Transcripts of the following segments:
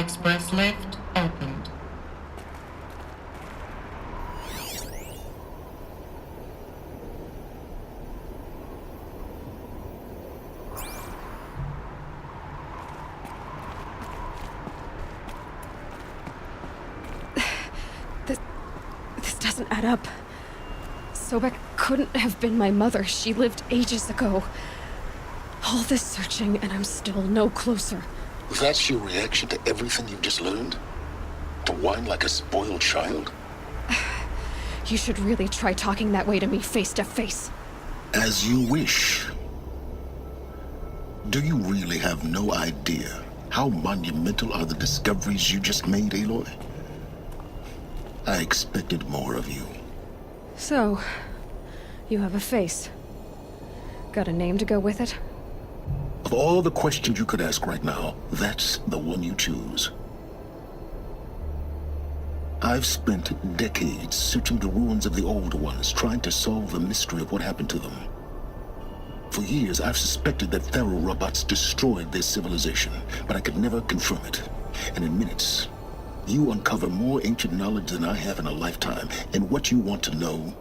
Express lift opened. This doesn't add up. Sobek couldn't have been my mother. She lived ages ago. All this searching, and I'm still no closer. That's your reaction to everything you've just learned? To whine like a spoiled child? You should really try talking that way to me face to face. As you wish. Do you really have no idea how monumental are the discoveries you just made, Aloy? I expected more of you. So, you have a face. Got a name to go with it? Of all the questions you could ask right now, that's the one you choose. I've spent decades searching the ruins of the old ones, trying to solve the mystery of what happened to them. For years, I've suspected that Faro robots destroyed their civilization, but I could never confirm it. And in minutes, you uncover more ancient knowledge than I have in a lifetime, and what you want to know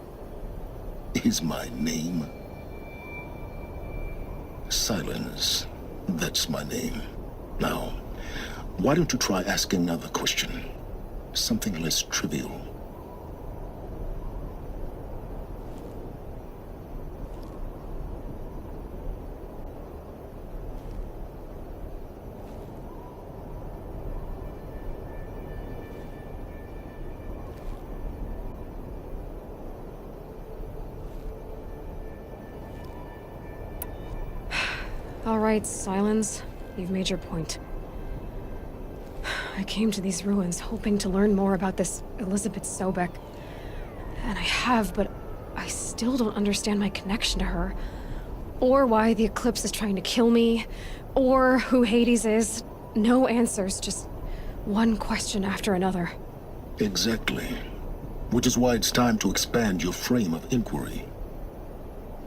is my name. Silence. That's my name. Now, why don't you try asking another question? Something less trivial. All right, Silence. You've made your point. I came to these ruins hoping to learn more about this Elizabeth Sobek. And I have, but I still don't understand my connection to her. Or why the Eclipse is trying to kill me. Or who Hades is. No answers, just one question after another. Exactly. Which is why it's time to expand your frame of inquiry.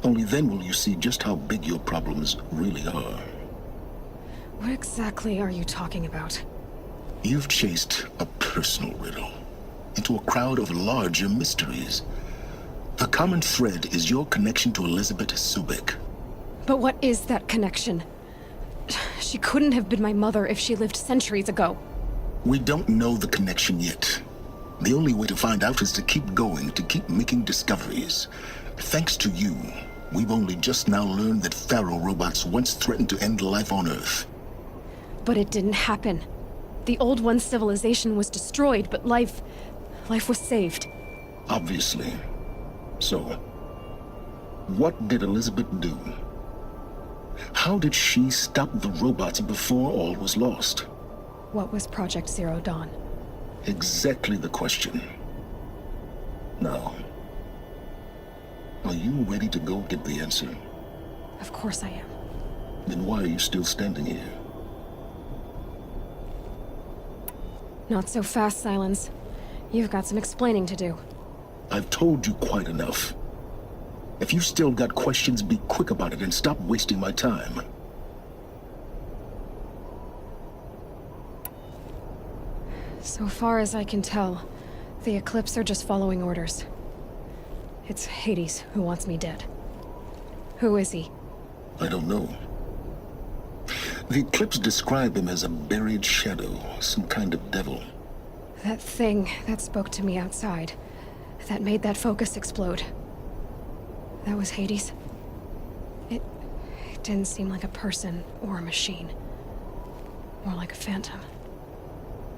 Only then will you see just how big your problems really are. What exactly are you talking about? You've chased a personal riddle into a crowd of larger mysteries. The common thread is your connection to Elizabeth Sobek. But what is that connection? She couldn't have been my mother if she lived centuries ago. We don't know the connection yet. The only way to find out is to keep going, to keep making discoveries. Thanks to you, we've only just now learned that Faro robots once threatened to end life on Earth. But it didn't happen. The Old One's civilization was destroyed, but life was saved. Obviously. So, what did Elizabeth do? How did she stop the robots before all was lost? What was Project Zero Dawn? Exactly the question. Now, are you ready to go get the answer? Of course I am. Then why are you still standing here? Not so fast, Silence. You've got some explaining to do. I've told you quite enough. If you've still got questions, be quick about it and stop wasting my time. So far as I can tell, the Eclipse are just following orders. It's Hades who wants me dead. Who is he? I don't know. The Eclipse describe him as a buried shadow, some kind of devil. That thing that spoke to me outside, that made that focus explode. That was Hades. It didn't seem like a person or a machine. More like a phantom.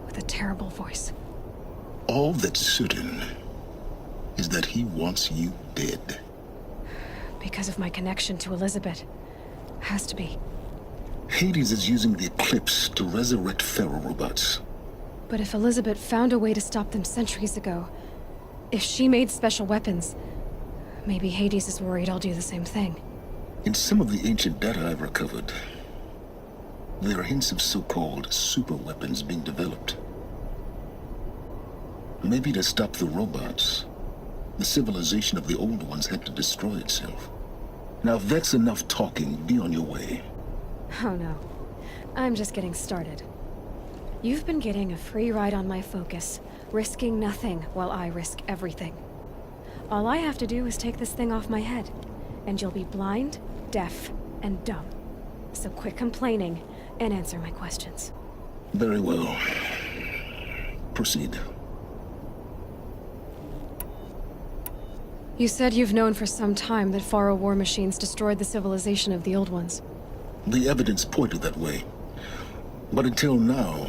With a terrible voice. All that's certain is that he wants you dead. Because of my connection to Elizabeth. Has to be. Hades is using the Eclipse to resurrect Faro robots. But if Elizabeth found a way to stop them centuries ago, if she made special weapons, maybe Hades is worried I'll do the same thing. In some of the ancient data I've recovered, there are hints of so-called super weapons being developed. Maybe to stop the robots, the civilization of the old ones had to destroy itself. Now, if that's enough talking, be on your way. Oh no. I'm just getting started. You've been getting a free ride on my focus, risking nothing while I risk everything. All I have to do is take this thing off my head, and you'll be blind, deaf, and dumb. So quit complaining and answer my questions. Very well. Proceed. You said you've known for some time that Faro war machines destroyed the civilization of the Old Ones. The evidence pointed that way. But until now,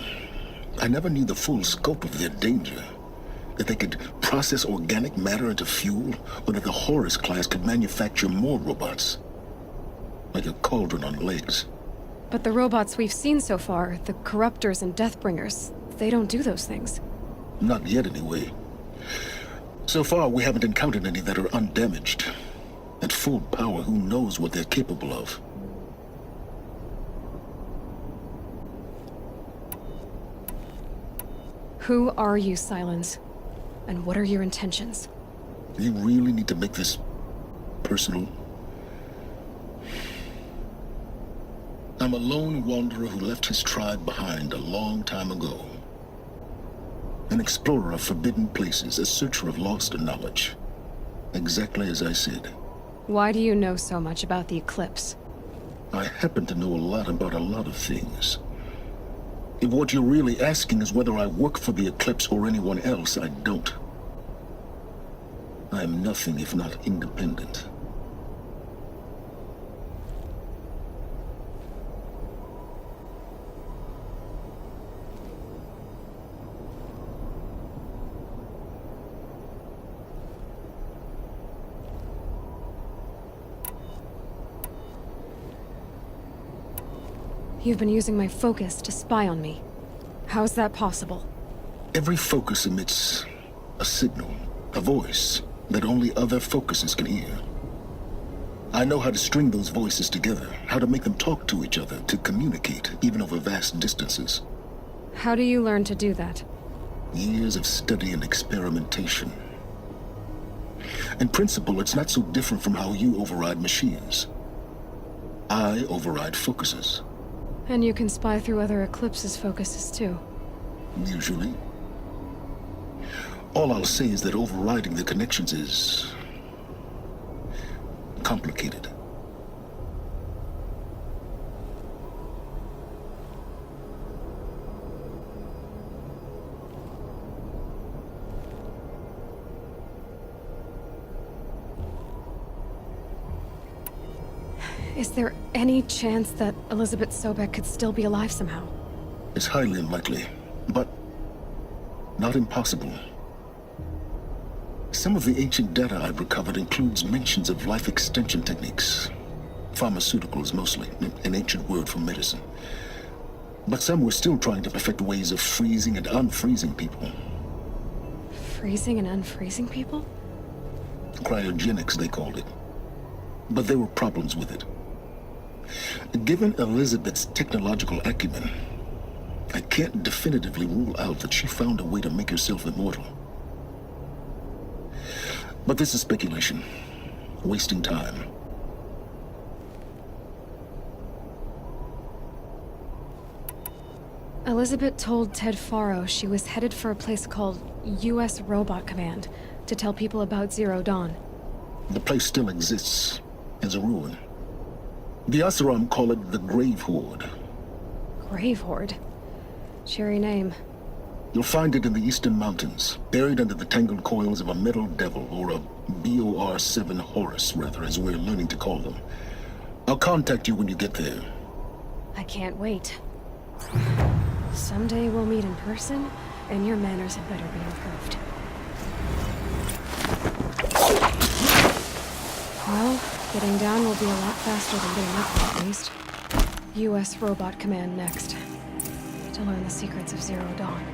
I never knew the full scope of their danger. That they could process organic matter into fuel, or that the Horus class could manufacture more robots. Like a cauldron on legs. But the robots we've seen so far, the Corruptors and Deathbringers, they don't do those things. Not yet, anyway. So far, we haven't encountered any that are undamaged. At full power, who knows what they're capable of? Who are you, Sylens? And what are your intentions? You really need to make this personal? I'm a lone wanderer who left his tribe behind a long time ago. An explorer of forbidden places, a searcher of lost knowledge. Exactly as I said. Why do you know so much about the Eclipse? I happen to know a lot about a lot of things. If what you're really asking is whether I work for the Eclipse or anyone else, I don't. I am nothing if not independent. You've been using my focus to spy on me. How's that possible? Every focus emits a signal, a voice, that only other focuses can hear. I know how to string those voices together, how to make them talk to each other, to communicate, even over vast distances. How do you learn to do that? Years of study and experimentation. In principle, it's not so different from how you override machines. I override focuses. And you can spy through other Eclipse's focuses too. Usually. All I'll say is that overriding the connections is complicated. Is there any chance that Elizabeth Sobek could still be alive somehow? It's highly unlikely, but not impossible. Some of the ancient data I've recovered includes mentions of life extension techniques. Pharmaceuticals, mostly, an ancient word for medicine. But some were still trying to perfect ways of freezing and unfreezing people. Freezing and unfreezing people? Cryogenics, they called it. But there were problems with it. Given Elizabeth's technological acumen, I can't definitively rule out that she found a way to make herself immortal. But this is speculation. Wasting time. Elizabeth told Ted Faro she was headed for a place called U.S. Robot Command to tell people about Zero Dawn. The place still exists as a ruin. The Oseram call it the Grave Horde. Grave Horde? Cheery name. You'll find it in the Eastern Mountains, buried under the tangled coils of a metal devil, or a BOR-7 Horus, rather, as we're learning to call them. I'll contact you when you get there. I can't wait. Someday we'll meet in person, and your manners had better be improved. Well, getting down will be a lot faster than getting up, at least. U.S. Robot Command next. To learn the secrets of Zero Dawn.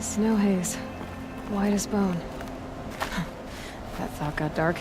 Snow haze. White as bone. That thought got dark.